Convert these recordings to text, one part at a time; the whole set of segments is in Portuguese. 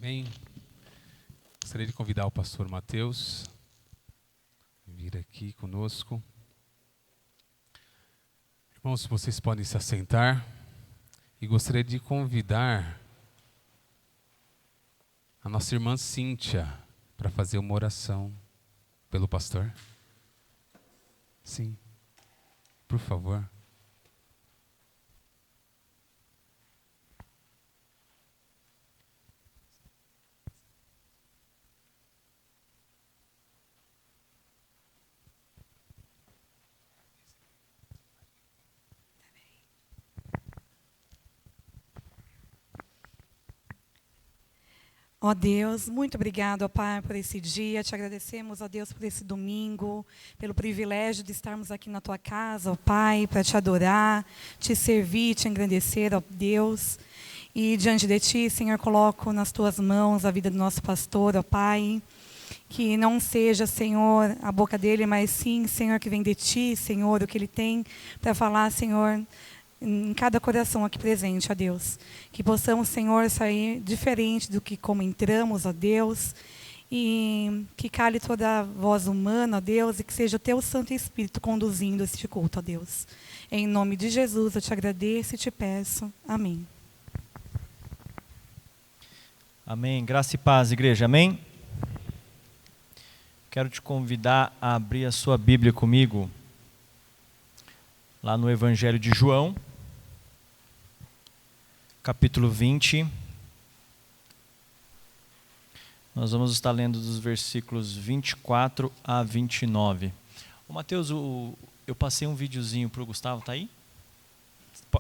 Amém. Gostaria de convidar o pastor Mateus a vir aqui conosco. Irmãos, vocês podem se assentar. E gostaria de convidar a nossa irmã Cíntia para fazer uma oração pelo pastor. Sim, por favor. Ó Deus, muito obrigado, ó Pai, por esse dia. Te agradecemos, ó Deus, por esse domingo, pelo privilégio de estarmos aqui na Tua casa, ó Pai, para Te adorar, Te servir, Te engrandecer, ó Deus. E diante de Ti, Senhor, coloco nas Tuas mãos a vida do nosso pastor, ó Pai. Que não seja, Senhor, a boca dele, mas sim, Senhor, que vem de Ti, Senhor, o que ele tem para falar, Senhor, em cada coração aqui presente, ó Deus. Que possamos, Senhor, sair diferente do que como entramos, ó Deus. E que cale toda a voz humana, ó Deus, e que seja o Teu Santo Espírito conduzindo este culto, ó Deus. Em nome de Jesus, eu Te agradeço e Te peço. Amém. Amém. Graça e paz, igreja. Amém? Quero te convidar a abrir a sua Bíblia comigo, lá no Evangelho de João, capítulo 20. Nós vamos estar lendo dos versículos 24 a 29. Ô Mateus, eu passei um videozinho para o Gustavo, tá aí?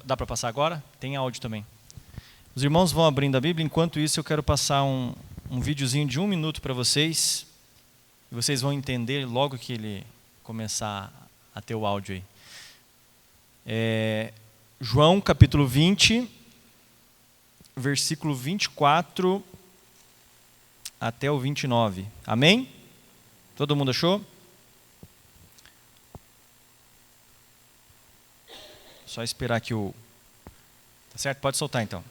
Dá para passar agora? Tem áudio também. Os irmãos vão abrindo a Bíblia, enquanto isso eu quero passar um videozinho de 1 minuto para vocês. E vocês vão entender logo que ele começar a ter o áudio aí. João capítulo 20, versículo 24 até o 29. Amém? Todo mundo achou? Só esperar que o... Tá certo? Pode soltar então.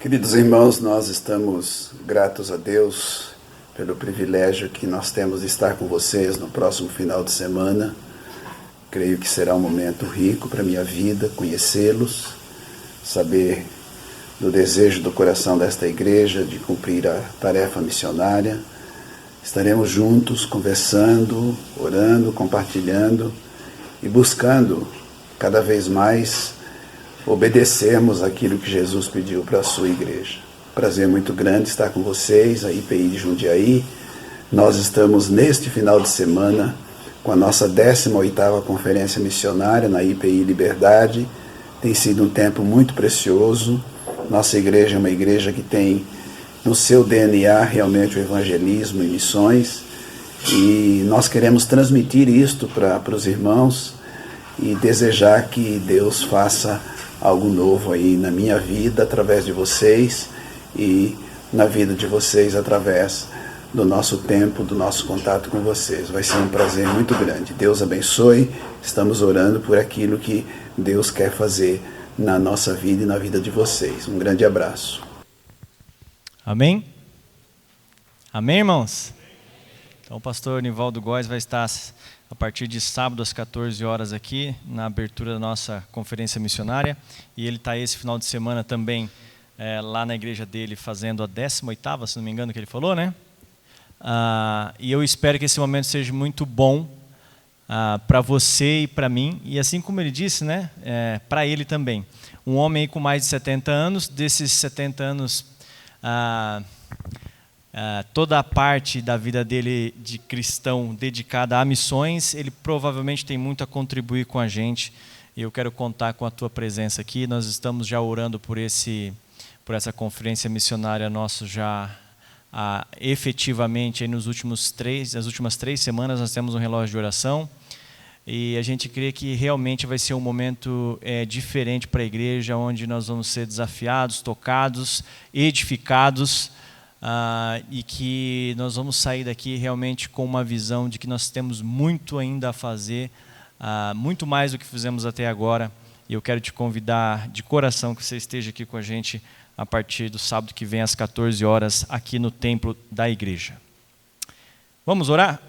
Queridos irmãos, nós estamos gratos a Deus pelo privilégio que nós temos de estar com vocês no próximo final de semana. Creio que será um momento rico para a minha vida, conhecê-los, saber do desejo do coração desta igreja de cumprir a tarefa missionária. Estaremos juntos, conversando, orando, compartilhando e buscando cada vez mais obedecermos aquilo que Jesus pediu para a sua igreja. Prazer muito grande estar com vocês, a IPI de Jundiaí. Nós estamos neste final de semana com a nossa 18ª Conferência Missionária na IPI Liberdade. Tem sido um tempo muito precioso. Nossa igreja é uma igreja que tem no seu DNA realmente o evangelismo e missões. E nós queremos transmitir isto para os irmãos e desejar que Deus faça algo novo aí na minha vida, através de vocês, e na vida de vocês, através do nosso tempo, do nosso contato com vocês. Vai ser um prazer muito grande. Deus abençoe. Estamos orando por aquilo que Deus quer fazer na nossa vida e na vida de vocês. Um grande abraço. Amém? Amém, irmãos? Então o pastor Nivaldo Góes vai estar a partir de sábado às 14 horas aqui, na abertura da nossa conferência missionária. E ele está esse final de semana também lá na igreja dele, fazendo a 18ª, se não me engano, que ele falou, né? E eu espero que esse momento seja muito bom para você e para mim. E assim como ele disse, né? Para ele também. Um homem com mais de 70 anos, desses 70 anos... toda a parte da vida dele de cristão dedicada a missões, ele provavelmente tem muito a contribuir com a gente. E eu quero contar com a tua presença aqui. Nós estamos já orando por essa conferência missionária nossa já efetivamente aí nas últimas 3 semanas nós temos um relógio de oração. E a gente crê que realmente vai ser um momento diferente para a igreja, onde nós vamos ser desafiados, tocados, edificados, e que nós vamos sair daqui realmente com uma visão de que nós temos muito ainda a fazer, muito mais do que fizemos até agora. E eu quero te convidar de coração que você esteja aqui com a gente a partir do sábado que vem às 14 horas aqui no templo da igreja. Vamos orar?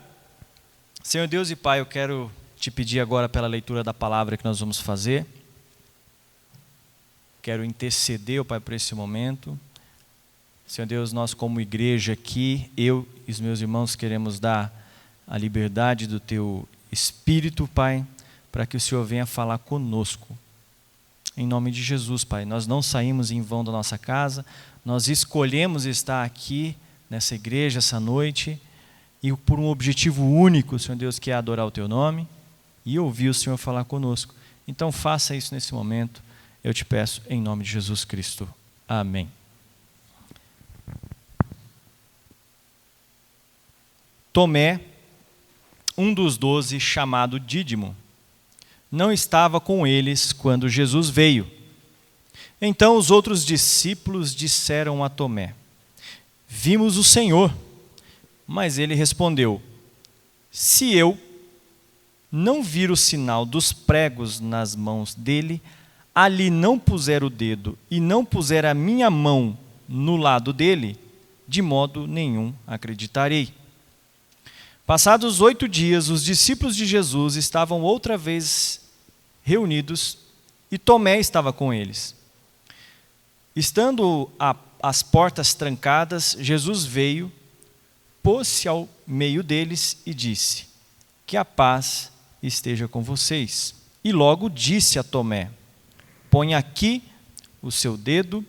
Senhor Deus e Pai, eu quero te pedir agora pela leitura da palavra que nós vamos fazer. Quero interceder, ó Pai, por esse momento. Senhor Deus, nós como igreja aqui, eu e os meus irmãos queremos dar a liberdade do Teu Espírito, Pai, para que o Senhor venha falar conosco. Em nome de Jesus, Pai, nós não saímos em vão da nossa casa, nós escolhemos estar aqui nessa igreja essa noite e por um objetivo único, Senhor Deus, que é adorar o Teu nome e ouvir o Senhor falar conosco. Então faça isso nesse momento, eu te peço em nome de Jesus Cristo. Amém. Tomé, um dos 12, chamado Dídimo, não estava com eles quando Jesus veio. Então os outros discípulos disseram a Tomé: vimos o Senhor. Mas ele respondeu: se eu não vir o sinal dos pregos nas mãos dele, ali não puser o dedo e não puser a minha mão no lado dele, de modo nenhum acreditarei. Passados 8 dias, os discípulos de Jesus estavam outra vez reunidos e Tomé estava com eles. Estando as portas trancadas, Jesus veio, pôs-se ao meio deles e disse: que a paz esteja com vocês. E logo disse a Tomé: põe aqui o seu dedo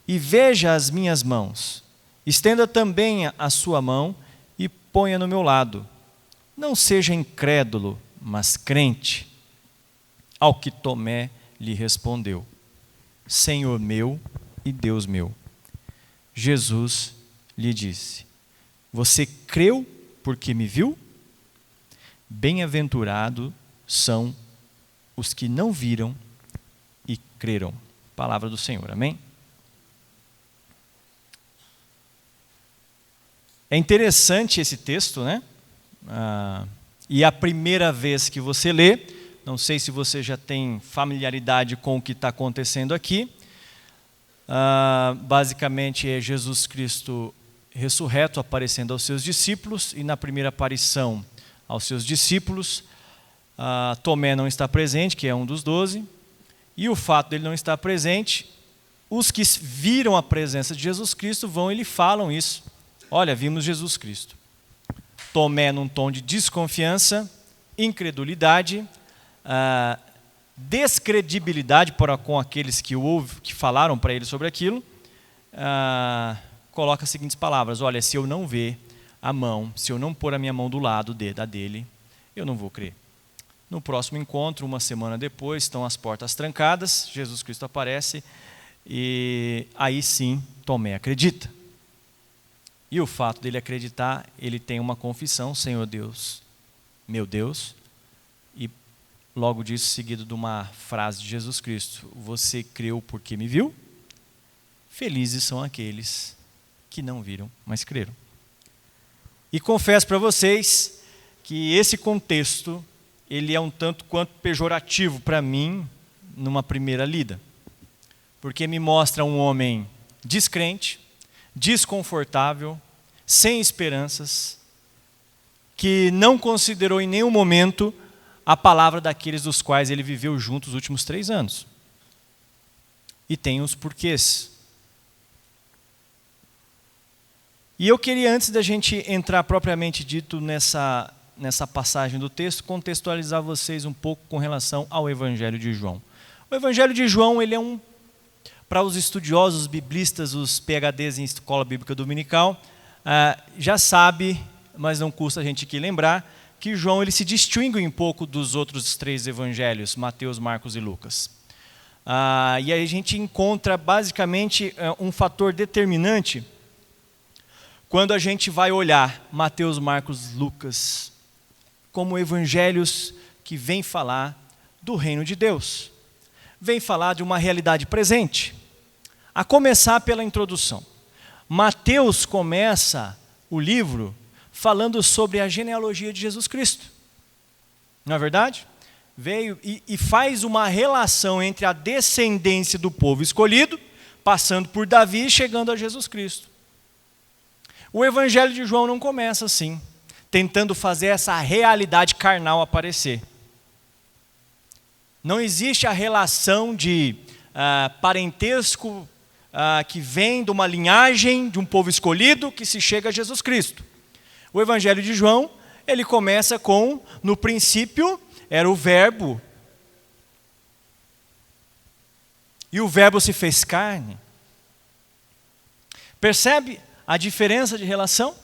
e veja as minhas mãos. Estenda também a sua mão e ponha no meu lado. Não seja incrédulo, mas crente. Ao que Tomé lhe respondeu: Senhor meu e Deus meu. Jesus lhe disse: você creu porque me viu? Bem-aventurados são os que não viram e creram. Palavra do Senhor, amém? É interessante esse texto, né? E a primeira vez que você lê, não sei se você já tem familiaridade com o que está acontecendo aqui. Basicamente é Jesus Cristo ressurreto aparecendo aos seus discípulos, e na primeira aparição aos seus discípulos, Tomé não está presente, que é um dos 12, e o fato dele não estar presente, os que viram a presença de Jesus Cristo vão e lhe falam isso: olha, vimos Jesus Cristo. Tomé, num tom de desconfiança, incredulidade, descredibilidade para com aqueles que falaram para ele sobre aquilo, coloca as seguintes palavras: olha, se eu não ver a mão, se eu não pôr a minha mão do lado da dele, eu não vou crer. No próximo encontro, uma semana depois, estão as portas trancadas, Jesus Cristo aparece e aí sim Tomé acredita. E o fato dele acreditar, ele tem uma confissão: Senhor Deus, meu Deus. E logo disso, seguido de uma frase de Jesus Cristo: você creu porque me viu? Felizes são aqueles que não viram, mas creram. E confesso para vocês que esse contexto, ele é um tanto quanto pejorativo para mim, numa primeira lida. Porque me mostra um homem descrente, desconfortável, sem esperanças, que não considerou em nenhum momento a palavra daqueles dos quais ele viveu junto os últimos 3 anos. E tem os porquês. E eu queria, antes da gente entrar propriamente dito nessa passagem do texto, contextualizar vocês um pouco com relação ao Evangelho de João. O Evangelho de João, ele é para os estudiosos, os biblistas, os PhDs em Escola Bíblica Dominical, já sabe, mas não custa a gente aqui lembrar, que João ele se distingue um pouco dos outros 3 evangelhos, Mateus, Marcos e Lucas. E aí a gente encontra basicamente um fator determinante quando a gente vai olhar Mateus, Marcos, Lucas como evangelhos que vêm falar do reino de Deus, vêm falar de uma realidade presente. A começar pela introdução. Mateus começa o livro falando sobre a genealogia de Jesus Cristo. Não é verdade? Veio e faz uma relação entre a descendência do povo escolhido, passando por Davi e chegando a Jesus Cristo. O Evangelho de João não começa assim, tentando fazer essa realidade carnal aparecer. Não existe a relação de parentesco que vem de uma linhagem, de um povo escolhido, que se chega a Jesus Cristo. O Evangelho de João, ele começa com, no princípio, era o Verbo. E o Verbo se fez carne. Percebe a diferença de relação?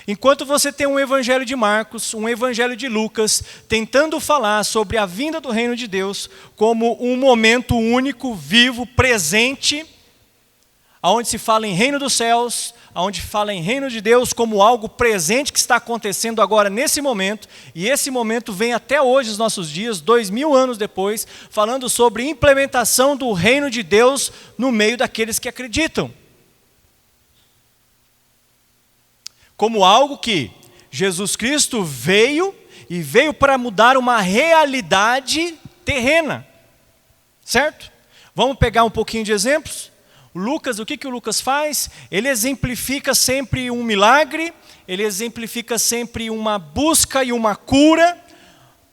Enquanto você tem um Evangelho de Marcos, um Evangelho de Lucas, tentando falar sobre a vinda do reino de Deus como um momento único, vivo, presente, onde se fala em reino dos céus, onde fala em reino de Deus como algo presente que está acontecendo agora nesse momento, e esse momento vem até hoje, os nossos dias, 2000 anos depois, falando sobre implementação do reino de Deus no meio daqueles que acreditam. Como algo que Jesus Cristo veio, e veio para mudar uma realidade terrena. Certo? Vamos pegar um pouquinho de exemplos? Lucas, o que o Lucas faz? Ele exemplifica sempre um milagre, ele exemplifica sempre uma busca e uma cura,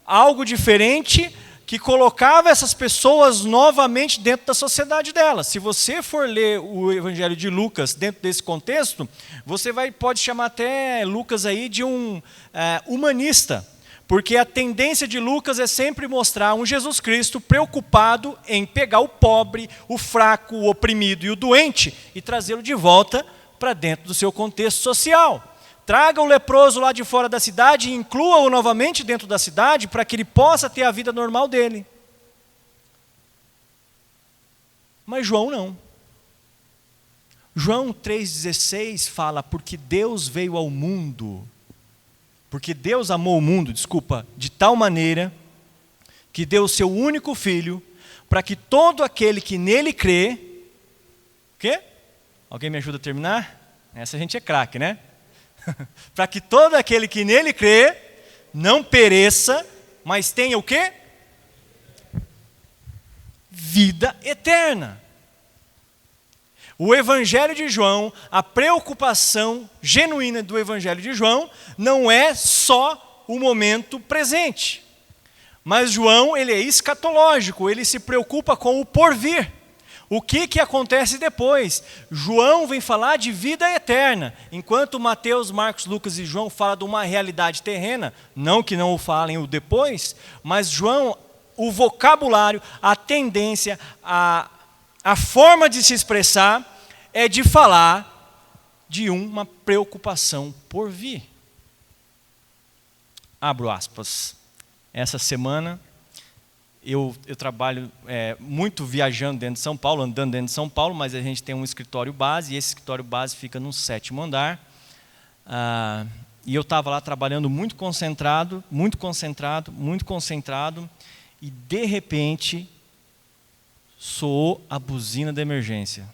algo diferente, que colocava essas pessoas novamente dentro da sociedade delas. Se você for ler o Evangelho de Lucas dentro desse contexto, você pode chamar até Lucas aí de um humanista, porque a tendência de Lucas é sempre mostrar um Jesus Cristo preocupado em pegar o pobre, o fraco, o oprimido e o doente e trazê-lo de volta para dentro do seu contexto social. Traga o leproso lá de fora da cidade e inclua-o novamente dentro da cidade para que ele possa ter a vida normal dele. Mas João não. João 3,16 fala, porque Deus veio ao mundo, porque Deus amou o mundo, de tal maneira que deu o seu único filho, para que todo aquele que nele crê... O quê? Alguém me ajuda a terminar? Essa a gente é craque, né? Para que todo aquele que nele crê não pereça, mas tenha o quê? Vida eterna. O Evangelho de João, a preocupação genuína do Evangelho de João, não é só o momento presente. Mas João, ele é escatológico, ele se preocupa com o porvir. O que acontece depois? João vem falar de vida eterna, enquanto Mateus, Marcos, Lucas e João falam de uma realidade terrena, não que não o falem o depois, mas João, o vocabulário, a tendência, a forma de se expressar é de falar de uma preocupação por vir. Abro aspas. Essa semana eu trabalho muito viajando dentro de São Paulo, andando dentro de São Paulo, mas a gente tem um escritório base, e esse escritório base fica no 7º andar. E eu estava lá trabalhando muito concentrado, e de repente soou a buzina da emergência.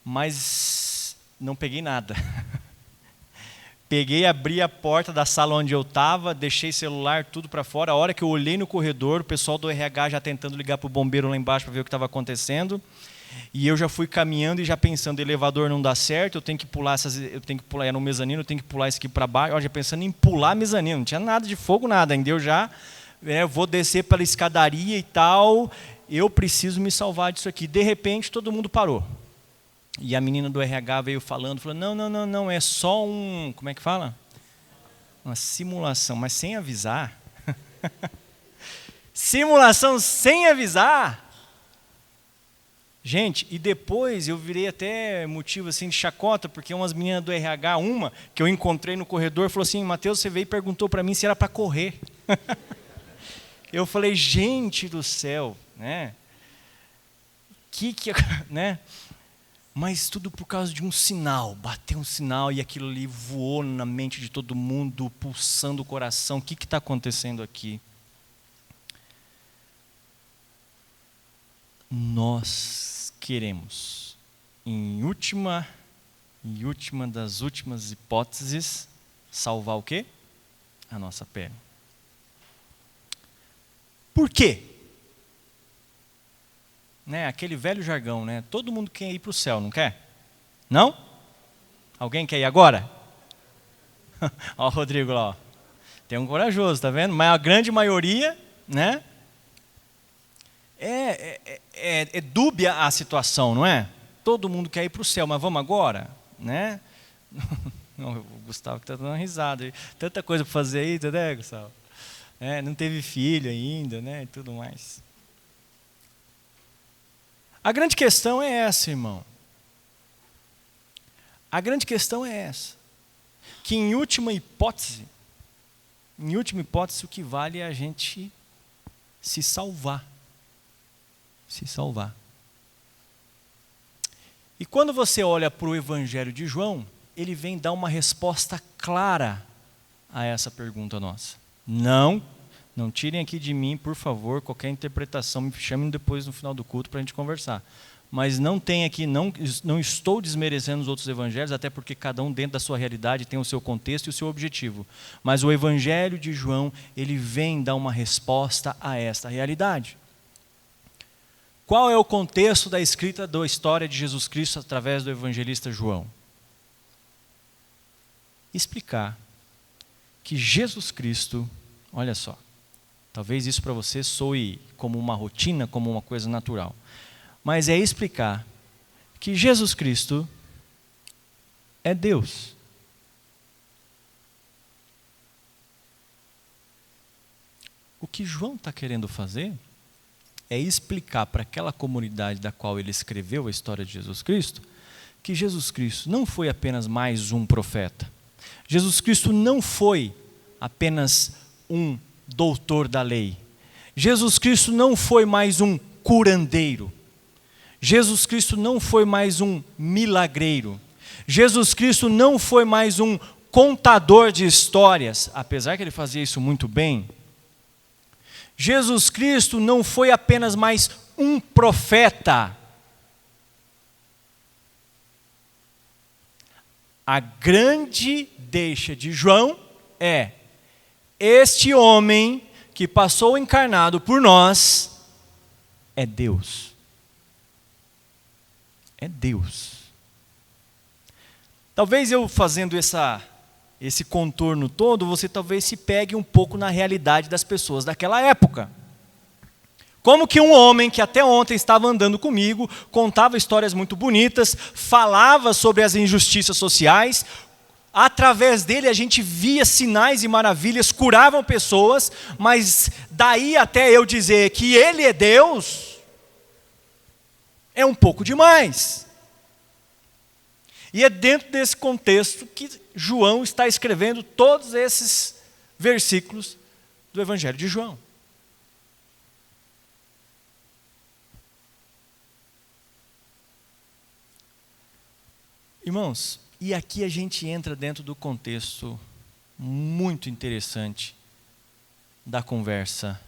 Mas não peguei nada. Peguei, abri a porta da sala onde eu estava, deixei celular, tudo para fora. A hora que eu olhei no corredor, o pessoal do RH já tentando ligar para o bombeiro lá embaixo para ver o que estava acontecendo. E eu já fui caminhando e já pensando, elevador não dá certo, eu tenho que pular, era no mezanino, eu tenho que pular isso aqui para baixo. Eu já pensando em pular mezanino, não tinha nada de fogo, nada. Ainda eu já vou descer pela escadaria e tal, eu preciso me salvar disso aqui. De repente, todo mundo parou. E a menina do RH veio falando, falou, não, é só como é que fala? Uma simulação, mas sem avisar. Simulação sem avisar. Gente, e depois eu virei até motivo assim de chacota, porque umas meninas do RH, uma que eu encontrei no corredor, falou assim, Mateus, você veio e perguntou para mim se era para correr. Eu falei, gente do céu, né? Né? Mas tudo por causa de um sinal, bateu um sinal e aquilo ali voou na mente de todo mundo, pulsando o coração. O que está acontecendo aqui? nós queremos, em última das últimas hipóteses, salvar o quê? A nossa pele. Por quê? Né, aquele velho jargão, né? Todo mundo quer ir para o céu, não quer? Não? Alguém quer ir agora? Olha o Rodrigo lá. Ó. Tem um corajoso, tá vendo? Mas a grande maioria, né? É dúbia a situação, não é? Todo mundo quer ir para o céu, mas vamos agora? Né? Não, o Gustavo que está dando uma risada. Tanta coisa para fazer aí, né, Gustavo? Não teve filho ainda, né? E tudo mais. A grande questão é essa, irmão. A grande questão é essa. Que em última hipótese, o que vale é a gente se salvar. Se salvar. E quando você olha para o Evangelho de João, ele vem dar uma resposta clara a essa pergunta nossa. Não tirem aqui de mim, por favor, qualquer interpretação, me chamem depois no final do culto para a gente conversar. Mas não tem aqui, não estou desmerecendo os outros evangelhos, até porque cada um dentro da sua realidade tem o seu contexto e o seu objetivo. Mas o Evangelho de João, ele vem dar uma resposta a esta realidade. Qual é o contexto da escrita da história de Jesus Cristo através do evangelista João? Explicar que Jesus Cristo, olha só, talvez isso para você soe como uma rotina, como uma coisa natural, mas é explicar que Jesus Cristo é Deus. O que João está querendo fazer é explicar para aquela comunidade da qual ele escreveu a história de Jesus Cristo, que Jesus Cristo não foi apenas mais um profeta. Jesus Cristo não foi apenas um doutor da lei. Jesus Cristo não foi mais um curandeiro. Jesus Cristo não foi mais um milagreiro. Jesus Cristo não foi mais um contador de histórias, apesar que ele fazia isso muito bem. Jesus Cristo não foi apenas mais um profeta. A grande deixa de João é: este homem que passou encarnado por nós é Deus. É Deus. Talvez eu fazendo esse contorno todo, você talvez se pegue um pouco na realidade das pessoas daquela época. Como que um homem que até ontem estava andando comigo, contava histórias muito bonitas, falava sobre as injustiças sociais, através dele a gente via sinais e maravilhas, curavam pessoas, mas daí até eu dizer que ele é Deus, é um pouco demais. E é dentro desse contexto que João está escrevendo todos esses versículos do Evangelho de João. Irmãos, e aqui a gente entra dentro do contexto muito interessante da conversa,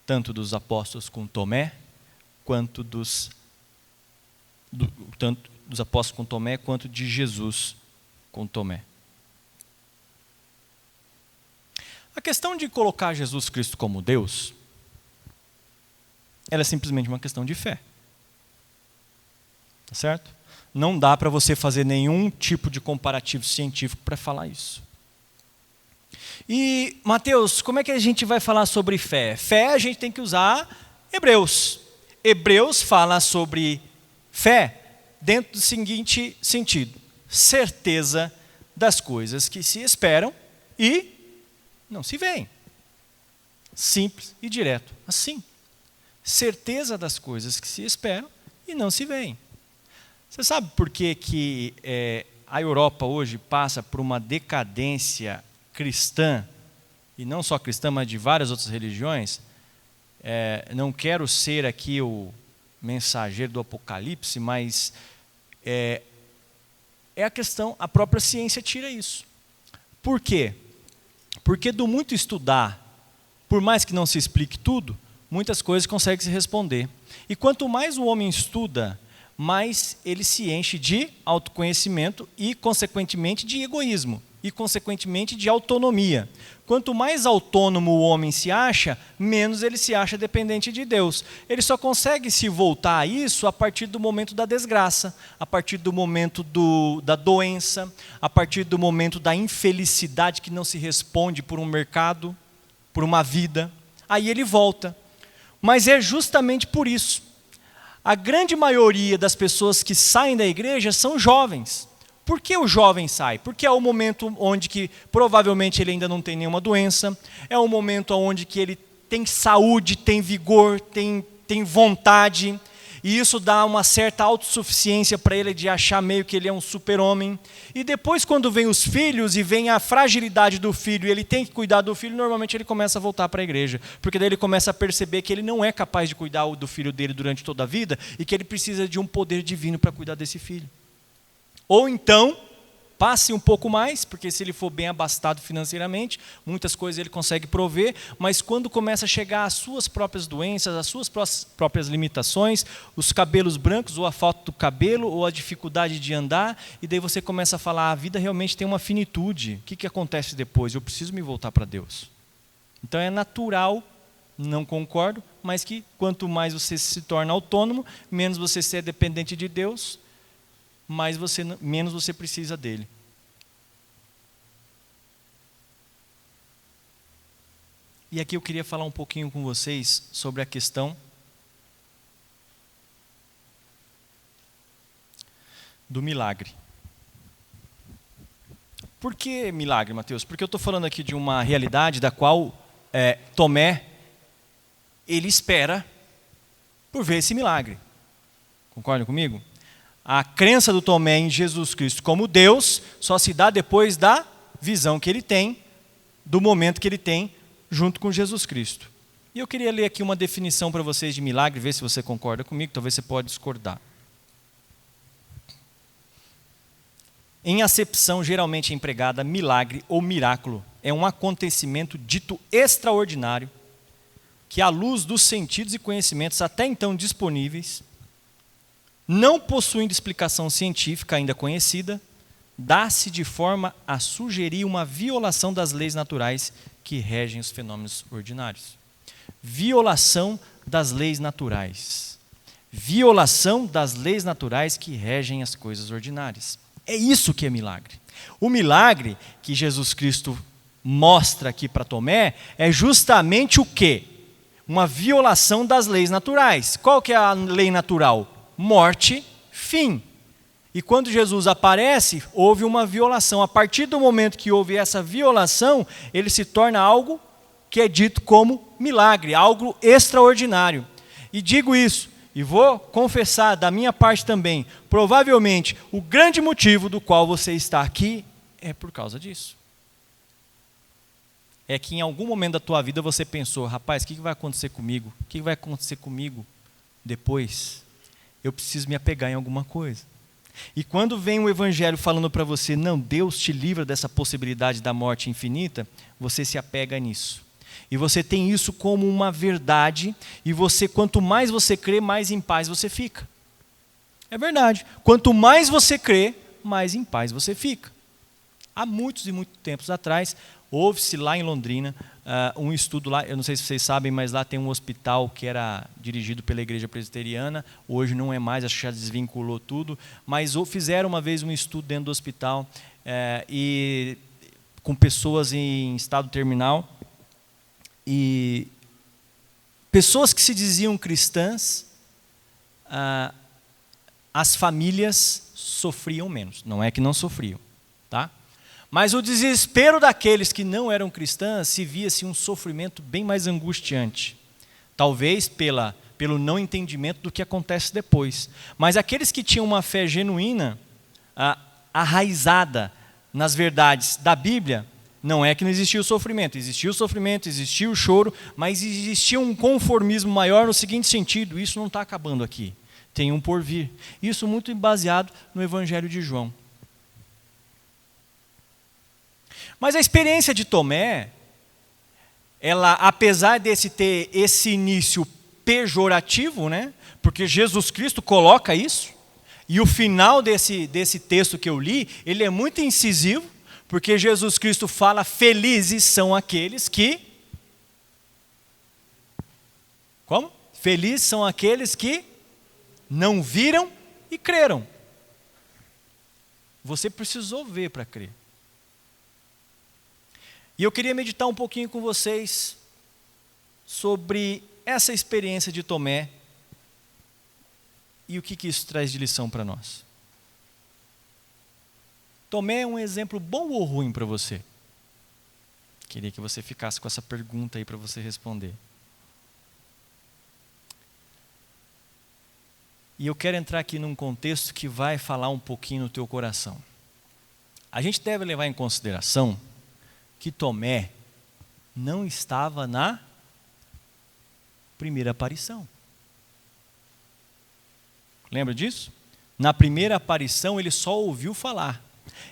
tanto dos apóstolos com Tomé, quanto tanto dos apóstolos com Tomé, quanto de Jesus com Tomé. A questão de colocar Jesus Cristo como Deus, ela é simplesmente uma questão de fé. Tá certo? Não dá para você fazer nenhum tipo de comparativo científico para falar isso. E, Mateus, como é que a gente vai falar sobre fé? Fé a gente tem que usar Hebreus. Hebreus fala sobre fé dentro do seguinte sentido: certeza das coisas que se esperam e não se veem. Simples e direto, assim. Certeza das coisas que se esperam e não se veem. Você sabe por que a Europa hoje passa por uma decadência cristã, e não só cristã, mas de várias outras religiões? Não quero ser aqui o mensageiro do Apocalipse, mas é a questão, a própria ciência tira isso. Por quê? Porque do muito estudar, por mais que não se explique tudo, muitas coisas conseguem se responder. E quanto mais o homem estuda, mais ele se enche de autoconhecimento e, consequentemente, de egoísmo. E, consequentemente, de autonomia. Quanto mais autônomo o homem se acha, menos ele se acha dependente de Deus. Ele só consegue se voltar a isso a partir do momento da desgraça, a partir do momento da doença, a partir do momento da infelicidade que não se responde por um mercado, por uma vida. Aí ele volta. Mas é justamente por isso. A grande maioria das pessoas que saem da igreja são jovens. Por que o jovem sai? Porque é o momento onde que provavelmente ele ainda não tem nenhuma doença, é o momento onde que ele tem saúde, tem vigor, tem vontade, e isso dá uma certa autossuficiência para ele de achar meio que ele é um super-homem. E depois, quando vem os filhos e vem a fragilidade do filho e ele tem que cuidar do filho, normalmente ele começa a voltar para a igreja, porque daí ele começa a perceber que ele não é capaz de cuidar do filho dele durante toda a vida e que ele precisa de um poder divino para cuidar desse filho. Ou então, passe um pouco mais, porque se ele for bem abastado financeiramente, muitas coisas ele consegue prover, mas quando começa a chegar às suas próprias doenças, às suas próprias limitações, os cabelos brancos, ou a falta do cabelo, ou a dificuldade de andar, e daí você começa a falar, a vida realmente tem uma finitude, o que acontece depois? Eu preciso me voltar para Deus. Então é natural, não concordo, mas que quanto mais você se torna autônomo, menos você é dependente de Deus, menos você precisa dele. E aqui eu queria falar um pouquinho com vocês sobre a questão do milagre. Por que milagre, Mateus? Porque eu estou falando aqui de uma realidade da qual Tomé, ele espera por ver esse milagre. Concordam comigo? A crença do Tomé em Jesus Cristo como Deus só se dá depois da visão que ele tem, do momento que ele tem junto com Jesus Cristo. E eu queria ler aqui uma definição para vocês de milagre, ver se você concorda comigo, talvez você pode discordar. Em acepção geralmente empregada, milagre ou miraculo é um acontecimento dito extraordinário que, à luz dos sentidos e conhecimentos até então disponíveis, não possuindo explicação científica ainda conhecida, dá-se de forma a sugerir uma violação das leis naturais que regem os fenômenos ordinários. Violação das leis naturais. Violação das leis naturais que regem as coisas ordinárias. É isso que é milagre. O milagre que Jesus Cristo mostra aqui para Tomé é justamente o quê? Uma violação das leis naturais. Qual que é a lei natural? Morte, fim. E quando Jesus aparece, houve uma violação. A partir do momento que houve essa violação, ele se torna algo que é dito como milagre, algo extraordinário. E digo isso, e vou confessar da minha parte também, provavelmente o grande motivo do qual você está aqui é por causa disso. É que em algum momento da tua vida você pensou, rapaz, o que vai acontecer comigo? O que vai acontecer comigo depois? Eu preciso me apegar em alguma coisa. E quando vem o evangelho falando para você, não, Deus te livra dessa possibilidade da morte infinita, você se apega nisso. E você tem isso como uma verdade, e você, quanto mais você crê, mais em paz você fica. É verdade. Quanto mais você crê, mais em paz você fica. Há muitos e muitos tempos atrás, houve-se lá em Londrina um estudo lá, eu não sei se vocês sabem, mas lá tem um hospital que era dirigido pela igreja presbiteriana, hoje não é mais, acho que já desvinculou tudo, mas fizeram uma vez um estudo dentro do hospital, e com pessoas em estado terminal, e pessoas que se diziam cristãs, as famílias sofriam menos, não é que não sofriam, tá? Mas o desespero daqueles que não eram cristãs se via-se um sofrimento bem mais angustiante. Talvez pelo não entendimento do que acontece depois. Mas aqueles que tinham uma fé genuína, arraizada nas verdades da Bíblia, não é que não existia o sofrimento, existia o choro, mas existia um conformismo maior no seguinte sentido, isso não está acabando aqui, tem um porvir. Isso muito baseado no Evangelho de João. Mas a experiência de Tomé ela, apesar desse ter esse início pejorativo, né? Porque Jesus Cristo coloca isso, e o final desse texto que eu li, ele é muito incisivo, porque Jesus Cristo fala: felizes são aqueles que... Como? Felizes são aqueles que não viram e creram. Você precisou ver para crer. E eu queria meditar um pouquinho com vocês sobre essa experiência de Tomé e o que isso traz de lição para nós. Tomé é um exemplo bom ou ruim para você? Queria que você ficasse com essa pergunta aí para você responder. E eu quero entrar aqui num contexto que vai falar um pouquinho no teu coração. A gente deve levar em consideração que Tomé não estava na primeira aparição. Lembra disso? Na primeira aparição ele só ouviu falar.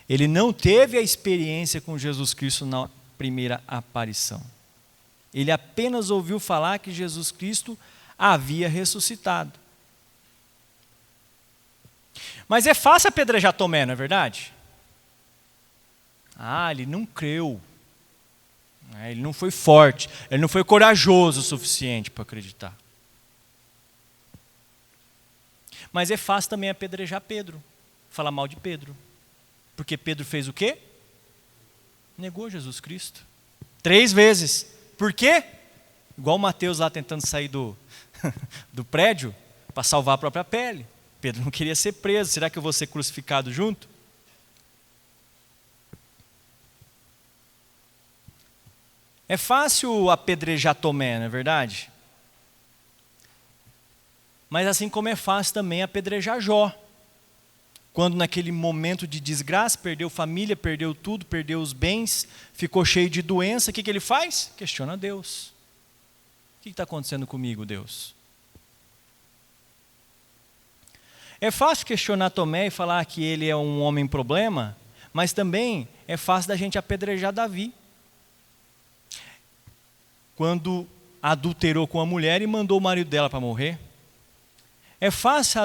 Ele não teve a experiência com Jesus Cristo na primeira aparição. Ele apenas ouviu falar que Jesus Cristo havia ressuscitado. Mas é fácil apedrejar Tomé, não é verdade? Ele não creu. Ele não foi forte. Ele não foi corajoso o suficiente para acreditar. Mas é fácil também apedrejar Pedro. Falar mal de Pedro. Porque Pedro fez o quê? Negou Jesus Cristo. 3 vezes. Por quê? Igual Mateus lá tentando sair do prédio para salvar a própria pele. Pedro não queria ser preso. Será que eu vou ser crucificado junto? É fácil apedrejar Tomé, não é verdade? Mas assim como é fácil também apedrejar Jó. Quando naquele momento de desgraça, perdeu família, perdeu tudo, perdeu os bens, ficou cheio de doença, o que ele faz? Questiona Deus. O que está acontecendo comigo, Deus? É fácil questionar Tomé e falar que ele é um homem problema, mas também é fácil da gente apedrejar Davi. Quando adulterou com a mulher e mandou o marido dela para morrer. É fácil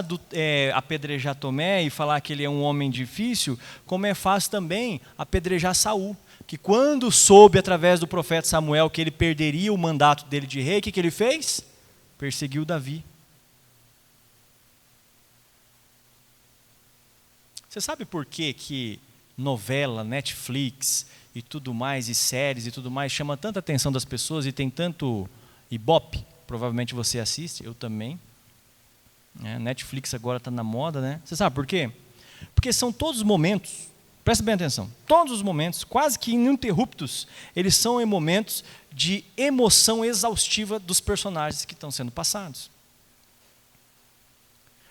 apedrejar Tomé e falar que ele é um homem difícil, como é fácil também apedrejar Saul, que quando soube através do profeta Samuel que ele perderia o mandato dele de rei, o que ele fez? Perseguiu Davi. Você sabe por que novela, Netflix e tudo mais, e séries e tudo mais, chama tanta atenção das pessoas e tem tanto ibope? Provavelmente você assiste, eu também. Netflix agora está na moda, né? Você sabe por quê? Porque são todos os momentos, presta bem atenção, todos os momentos, quase que ininterruptos, eles são em momentos de emoção exaustiva dos personagens que estão sendo passados.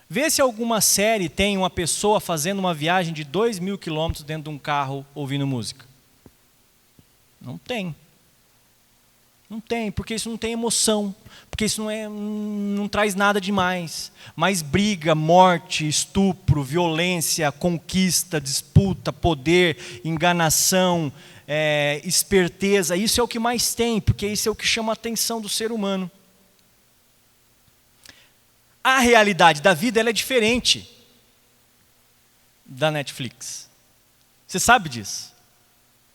Vê se alguma série tem uma pessoa fazendo uma viagem de 2.000 quilômetros dentro de um carro ouvindo música. Não tem. Não tem, porque isso não tem emoção, porque isso não traz nada demais. Mas briga, morte, estupro, violência, conquista, disputa, poder, enganação, esperteza, isso é o que mais tem, porque isso é o que chama a atenção do ser humano. A realidade da vida ela é diferente da Netflix. Você sabe disso?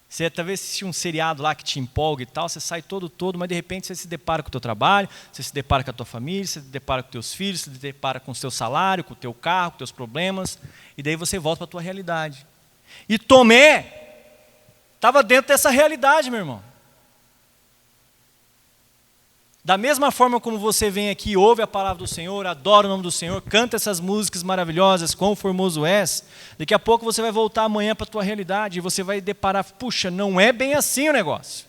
Você talvez assistir um seriado lá que te empolga e tal, você sai todo, mas de repente você se depara com o teu trabalho, você se depara com a tua família, você se depara com os teus filhos, você se depara com o seu salário, com o teu carro, com os teus problemas, e daí você volta para a tua realidade. E Tomé estava dentro dessa realidade, meu irmão. Da mesma forma como você vem aqui, ouve a palavra do Senhor, adora o nome do Senhor, canta essas músicas maravilhosas, quão formoso és, daqui a pouco você vai voltar amanhã para a tua realidade e você vai deparar, puxa, não é bem assim o negócio.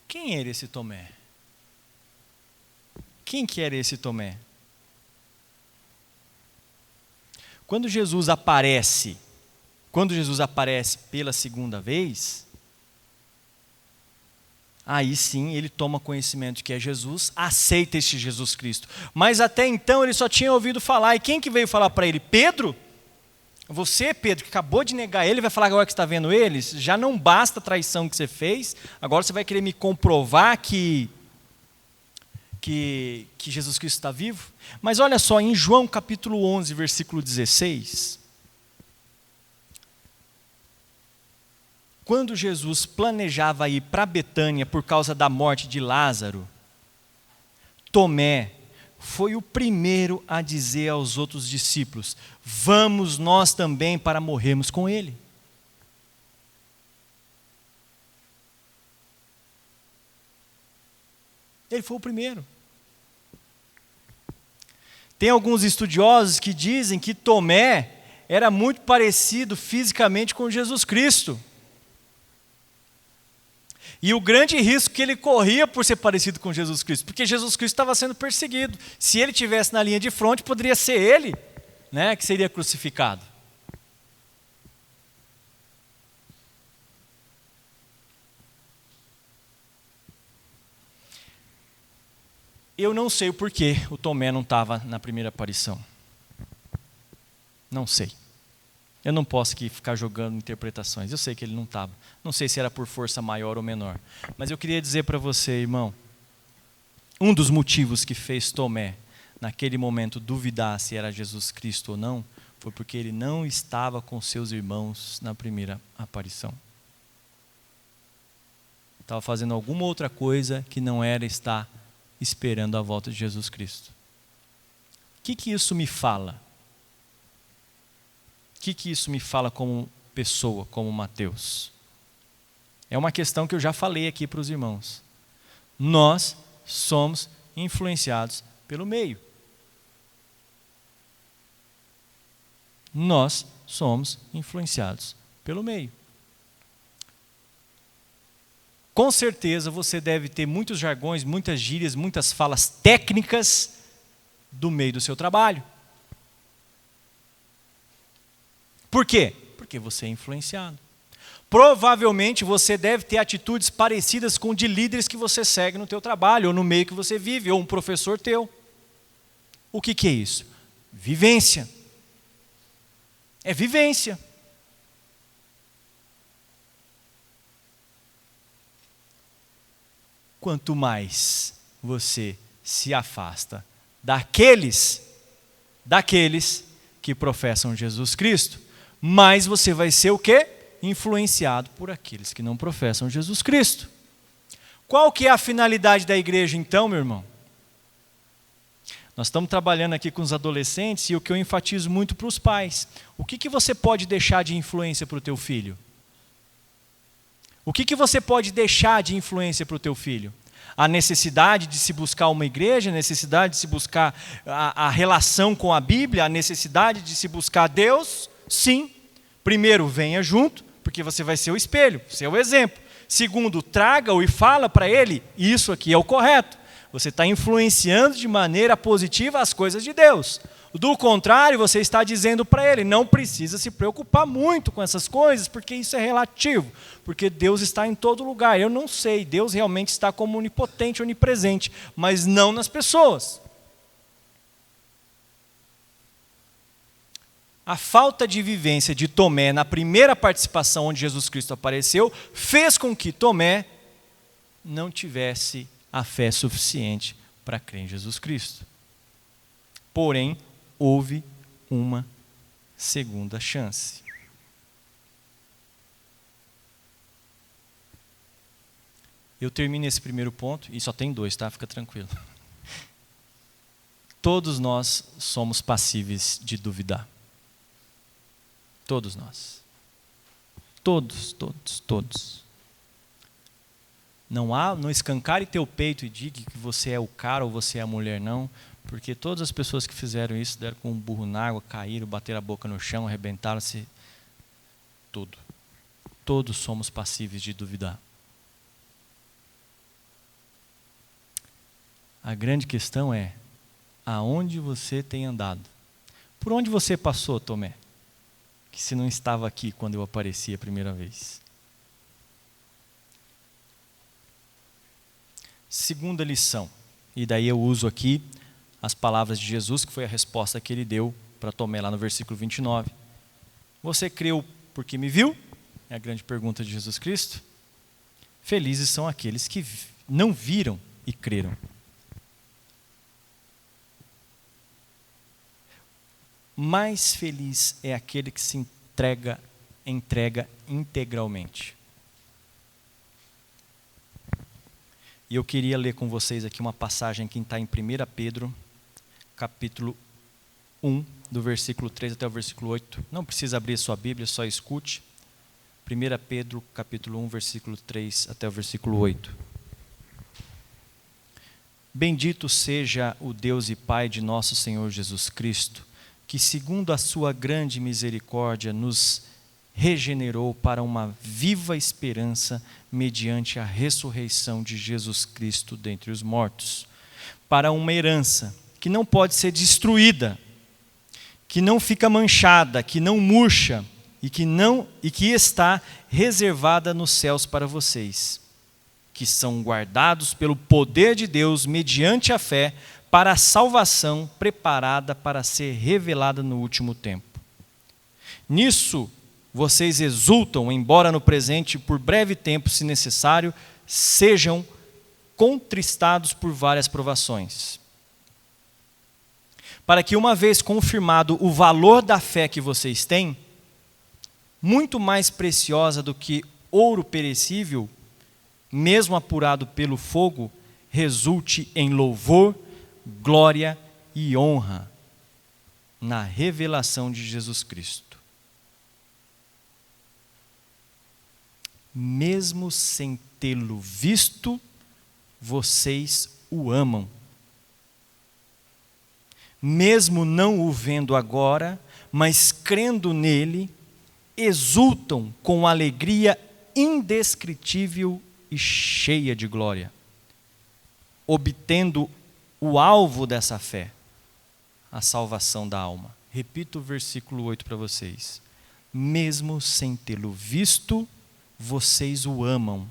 Quem era esse Tomé? Quem que era esse Tomé? Quando Jesus aparece pela segunda vez, aí sim ele toma conhecimento de que é Jesus, aceita este Jesus Cristo. Mas até então ele só tinha ouvido falar. E quem que veio falar para ele? Pedro? Você, Pedro, que acabou de negar ele, vai falar agora que está vendo eles? Já não basta a traição que você fez, agora você vai querer me comprovar que Jesus Cristo está vivo? Mas olha só, em João capítulo 11, versículo 16, quando Jesus planejava ir para Betânia por causa da morte de Lázaro, Tomé foi o primeiro a dizer aos outros discípulos: vamos nós também para morrermos com ele. Ele foi o primeiro. Tem alguns estudiosos que dizem que Tomé era muito parecido fisicamente com Jesus Cristo. E o grande risco que ele corria por ser parecido com Jesus Cristo, porque Jesus Cristo estava sendo perseguido. Se ele estivesse na linha de frente, poderia ser ele, né, que seria crucificado. Eu não sei o porquê o Tomé não estava na primeira aparição. Não sei. Eu não posso aqui ficar jogando interpretações. Eu sei que ele não estava. Não sei se era por força maior ou menor. Mas eu queria dizer para você, irmão, um dos motivos que fez Tomé, naquele momento, duvidar se era Jesus Cristo ou não, foi porque ele não estava com seus irmãos na primeira aparição. Estava fazendo alguma outra coisa que não era estar esperando a volta de Jesus Cristo. O que isso me fala? O que isso me fala como pessoa, como Mateus? É uma questão que eu já falei aqui para os irmãos. Nós somos influenciados pelo meio. Nós somos influenciados pelo meio. Com certeza você deve ter muitos jargões, muitas gírias, muitas falas técnicas do meio do seu trabalho. Por quê? Porque você é influenciado. Provavelmente você deve ter atitudes parecidas com de líderes que você segue no teu trabalho, ou no meio que você vive, ou um professor teu. O que é isso? Vivência. É vivência. Quanto mais você se afasta daqueles que professam Jesus Cristo, mais você vai ser o quê? Influenciado por aqueles que não professam Jesus Cristo. Qual que é a finalidade da igreja então, meu irmão? Nós estamos trabalhando aqui com os adolescentes e o que eu enfatizo muito para os pais. O que você pode deixar de influência para o teu filho? O que você pode deixar de influência para o teu filho? A necessidade de se buscar uma igreja, a necessidade de se buscar a relação com a Bíblia, a necessidade de se buscar Deus? Sim. Primeiro, venha junto, porque você vai ser o espelho, você é o exemplo. Segundo, traga-o e fala para ele, isso aqui é o correto. Você está influenciando de maneira positiva as coisas de Deus. Do contrário, você está dizendo para ele, não precisa se preocupar muito com essas coisas, porque isso é relativo, porque Deus está em todo lugar. Eu não sei, Deus realmente está como onipotente, onipresente, mas não nas pessoas. A falta de vivência de Tomé na primeira participação onde Jesus Cristo apareceu, fez com que Tomé não tivesse a fé suficiente para crer em Jesus Cristo. Porém, houve uma segunda chance. Eu termino esse primeiro ponto, e só tem 2, tá? Fica tranquilo. Todos nós somos passíveis de duvidar. Todos nós. Todos. Não escancare teu peito e diga que você é o cara ou você é a mulher, não. Porque todas as pessoas que fizeram isso deram com um burro na água, caíram, bateram a boca no chão, arrebentaram-se. Tudo. Todos somos passíveis de duvidar. A grande questão é, aonde você tem andado? Por onde você passou, Tomé? Que se não estava aqui quando eu apareci a primeira vez. Segunda lição, e daí eu uso aqui as palavras de Jesus, que foi a resposta que ele deu para Tomé lá no versículo 29. Você creu porque me viu? É a grande pergunta de Jesus Cristo. Felizes são aqueles que não viram e creram. Mais feliz é aquele que se entrega integralmente. E eu queria ler com vocês aqui uma passagem que está em 1 Pedro, capítulo 1, do versículo 3 até o versículo 8. Não precisa abrir sua Bíblia, só escute. 1 Pedro, capítulo 1, versículo 3 até o versículo 8. Bendito seja o Deus e Pai de nosso Senhor Jesus Cristo, que segundo a sua grande misericórdia nos regenerou para uma viva esperança mediante a ressurreição de Jesus Cristo dentre os mortos, para uma herança que não pode ser destruída, que não fica manchada, que não murcha e que está reservada nos céus para vocês, que são guardados pelo poder de Deus mediante a fé para a salvação preparada para ser revelada no último tempo. Nisso vocês exultam, embora no presente, por breve tempo, se necessário, sejam contristados por várias provações, para que, uma vez confirmado o valor da fé que vocês têm, muito mais preciosa do que ouro perecível, mesmo apurado pelo fogo, resulte em louvor, glória e honra na revelação de Jesus Cristo. Mesmo sem tê-lo visto, vocês o amam. Mesmo não o vendo agora, mas crendo nele, exultam com alegria indescritível e cheia de glória, obtendo o alvo dessa fé, a salvação da alma. Repito o versículo 8 para vocês. Mesmo sem tê-lo visto, vocês o amam.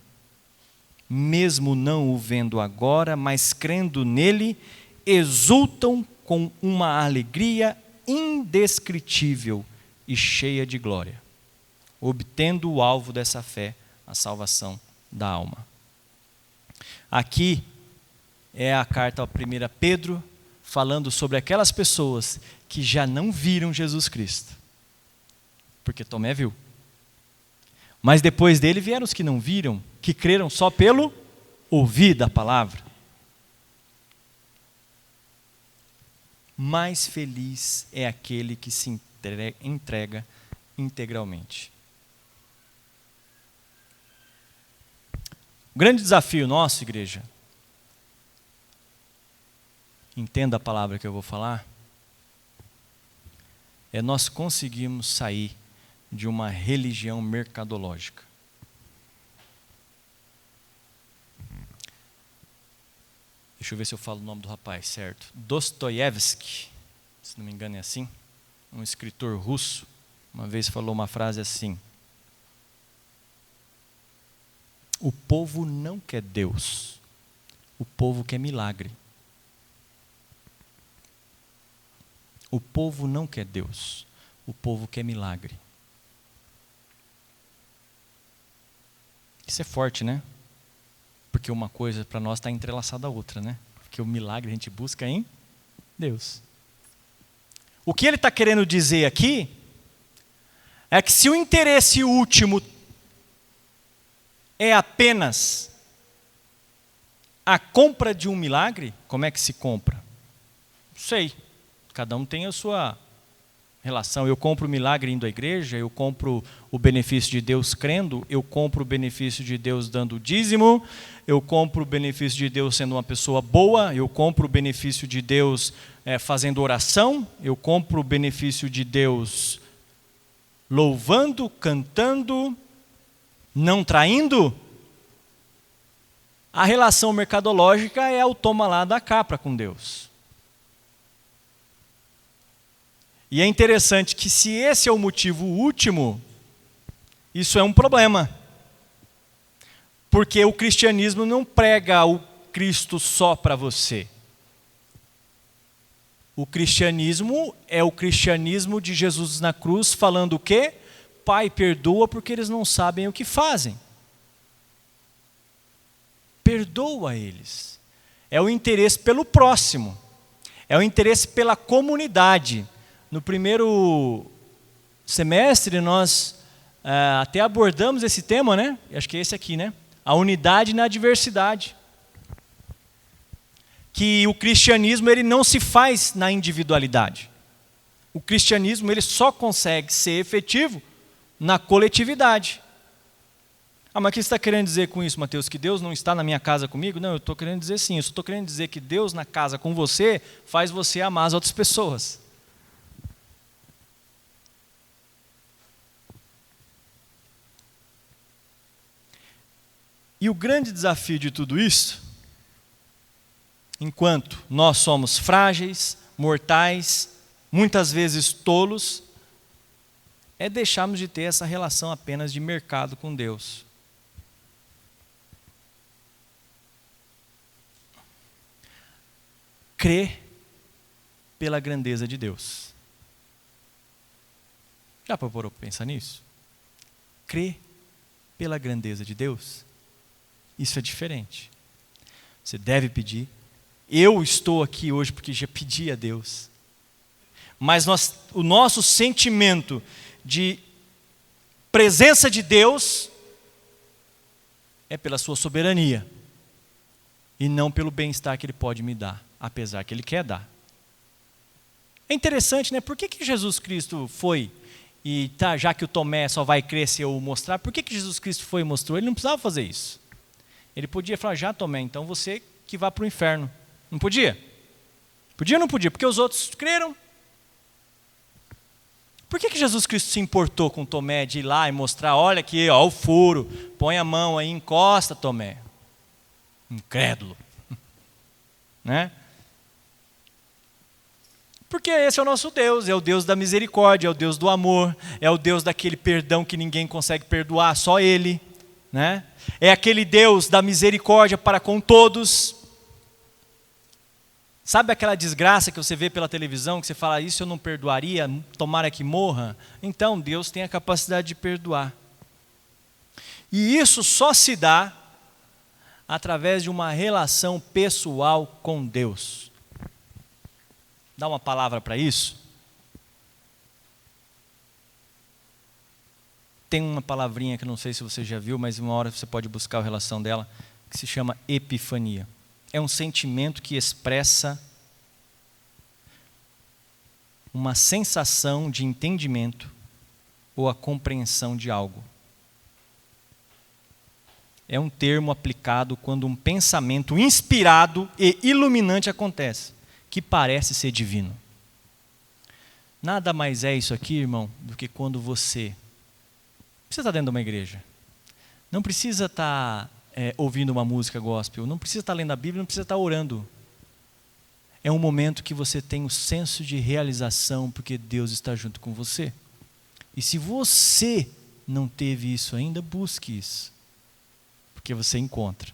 Mesmo não o vendo agora, mas crendo nele, exultam com uma alegria indescritível e cheia de glória, obtendo o alvo dessa fé, a salvação da alma. Aqui é a carta a 1 Pedro, falando sobre aquelas pessoas que já não viram Jesus Cristo, porque Tomé viu. Mas depois dele vieram os que não viram, que creram só pelo ouvir da palavra. Mais feliz é aquele que se entrega integralmente. O grande desafio nosso, igreja, entenda a palavra que eu vou falar, é nós conseguirmos sair de uma religião mercadológica. Deixa eu ver se eu falo o nome do rapaz, certo? Dostoiévski, se não me engano é assim, um escritor russo, uma vez falou uma frase assim: o povo não quer Deus, o povo quer milagre. O povo não quer Deus, o povo quer milagre. Isso é forte, né? Porque uma coisa para nós está entrelaçada à outra, né? Porque o milagre a gente busca em Deus. O que ele está querendo dizer aqui é que se o interesse último é apenas a compra de um milagre, como é que se compra? Não sei. Cada um tem a sua relação. Eu compro o milagre indo à igreja, eu compro o benefício de Deus crendo, eu compro o benefício de Deus dando o dízimo, eu compro o benefício de Deus sendo uma pessoa boa, eu compro o benefício de Deus fazendo oração, eu compro o benefício de Deus louvando, cantando, não traindo. A relação mercadológica é o toma lá da cá para com Deus. E é interessante que se esse é o motivo último, isso é um problema. Porque o cristianismo não prega o Cristo só para você. O cristianismo é o cristianismo de Jesus na cruz falando o quê? Pai, perdoa porque eles não sabem o que fazem. Perdoa eles. É o interesse pelo próximo. É o interesse pela comunidade. No primeiro semestre nós até abordamos esse tema, né? Acho que é esse aqui, né? A unidade na diversidade. Que o cristianismo ele não se faz na individualidade. O cristianismo ele só consegue ser efetivo na coletividade. Mas o que você está querendo dizer com isso, Mateus? Que Deus não está na minha casa comigo? Não, eu estou querendo dizer sim. Eu estou querendo dizer que Deus na casa com você faz você amar as outras pessoas. E o grande desafio de tudo isso, enquanto nós somos frágeis, mortais, muitas vezes tolos, é deixarmos de ter essa relação apenas de mercado com Deus. Crer pela grandeza de Deus. Já parou para pensar nisso? Crer pela grandeza de Deus? Isso é diferente. Você deve pedir. Eu estou aqui hoje porque já pedi a Deus. Mas o nosso sentimento de presença de Deus é pela sua soberania e não pelo bem-estar que Ele pode me dar, apesar que Ele quer dar. É interessante, né? Por que Jesus Cristo foi e já que o Tomé só vai crer se eu mostrar, por que Jesus Cristo foi e mostrou? Ele não precisava fazer isso. Ele podia falar, já Tomé, então você que vá para o inferno. Não podia? Podia ou não podia? Porque os outros creram. Por que Jesus Cristo se importou com Tomé de ir lá e mostrar, olha aqui, ó, o furo, põe a mão aí, encosta, Tomé. Incrédulo. Né? Porque esse é o nosso Deus, é o Deus da misericórdia, é o Deus do amor, é o Deus daquele perdão que ninguém consegue perdoar, só Ele. Né? É aquele Deus da misericórdia para com todos. Sabe aquela desgraça que você vê pela televisão, que você fala, isso eu não perdoaria, tomara que morra? Então, Deus tem a capacidade de perdoar. E isso só se dá através de uma relação pessoal com Deus. Dá uma palavra para isso? Tem uma palavrinha que eu não sei se você já viu, mas uma hora você pode buscar a relação dela, que se chama epifania. É um sentimento que expressa uma sensação de entendimento ou a compreensão de algo. É um termo aplicado quando um pensamento inspirado e iluminante acontece, que parece ser divino. Nada mais é isso aqui, irmão, do que quando você precisa estar dentro de uma igreja. Não precisa estar ouvindo uma música gospel, não precisa estar lendo a Bíblia, não precisa estar orando. É um momento que você tem o senso de realização, porque Deus está junto com você. E se você não teve isso ainda, busque isso, porque você encontra.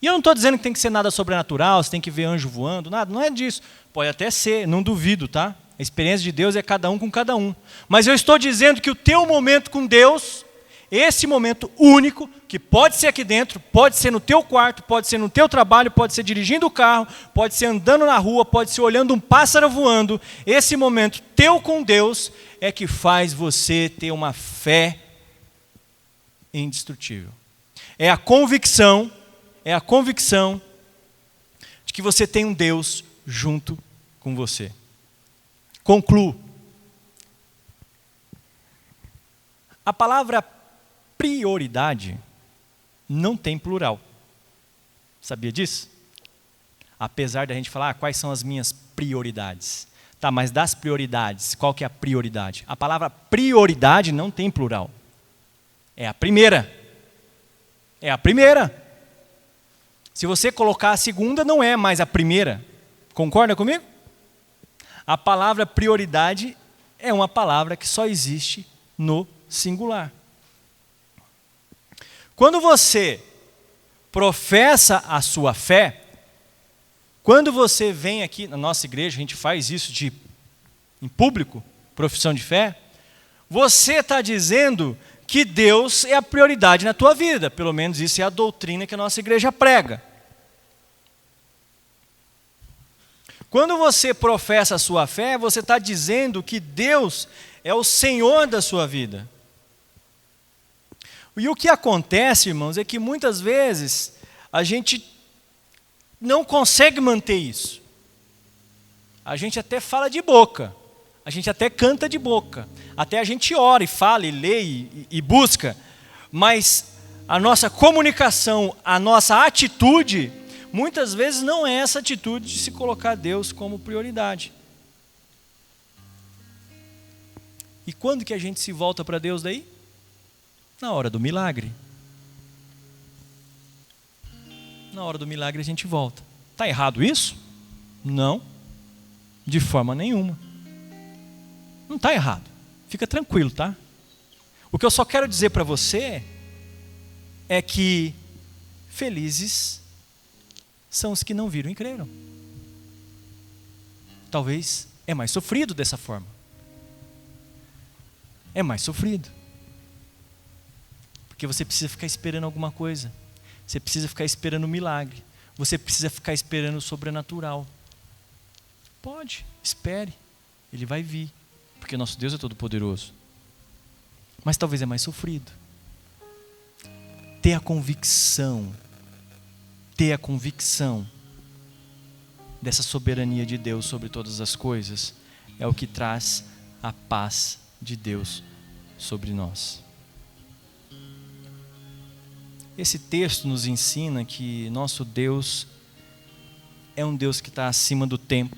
E eu não estou dizendo que tem que ser nada sobrenatural, você tem que ver anjo voando, nada, não é disso. Pode até ser, não duvido, tá? A experiência de Deus é cada um com cada um. Mas eu estou dizendo que o teu momento com Deus, esse momento único, que pode ser aqui dentro, pode ser no teu quarto, pode ser no teu trabalho, pode ser dirigindo o carro, pode ser andando na rua, pode ser olhando um pássaro voando, esse momento teu com Deus é que faz você ter uma fé indestrutível. É a convicção de que você tem um Deus junto com você. Concluo. A palavra prioridade não tem plural. Sabia disso? Apesar da gente falar, quais são as minhas prioridades? Tá, mas das prioridades, qual que é a prioridade? A palavra prioridade não tem plural. É a primeira. É a primeira. Se você colocar a segunda, não é mais a primeira. Concorda comigo? A palavra prioridade é uma palavra que só existe no singular. Quando você professa a sua fé, quando você vem aqui na nossa igreja, a gente faz isso em público, profissão de fé, você está dizendo que Deus é a prioridade na tua vida. Pelo menos isso é a doutrina que a nossa igreja prega. Quando você professa a sua fé, você está dizendo que Deus é o Senhor da sua vida. E o que acontece, irmãos, é que muitas vezes a gente não consegue manter isso. A gente até fala de boca, a gente até canta de boca, até a gente ora e fala e lê e busca, mas a nossa comunicação, a nossa atitude, muitas vezes não é essa atitude de se colocar Deus como prioridade. E quando que a gente se volta para Deus daí? Na hora do milagre. Na hora do milagre a gente volta. Está errado isso? Não, de forma nenhuma. Não está errado. Fica tranquilo, tá? O que eu só quero dizer para você é que felizes são os que não viram e creram. Talvez é mais sofrido dessa forma. É mais sofrido. Porque você precisa ficar esperando alguma coisa. Você precisa ficar esperando um milagre. Você precisa ficar esperando o sobrenatural. Pode, espere. Ele vai vir. Porque nosso Deus é todo poderoso. Mas talvez é mais sofrido. Ter a convicção dessa soberania de Deus sobre todas as coisas é o que traz a paz de Deus sobre nós. Esse texto nos ensina que nosso Deus é um Deus que está acima do tempo,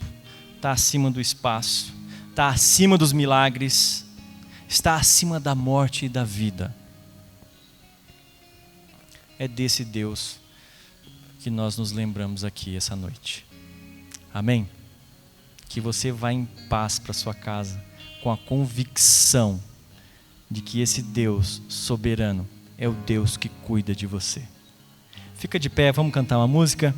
está acima do espaço, está acima dos milagres, está acima da morte e da vida. É desse Deus que nós nos lembramos aqui essa noite. Amém? Que você vá em paz para sua casa com a convicção de que esse Deus soberano é o Deus que cuida de você. Fica de pé, vamos cantar uma música.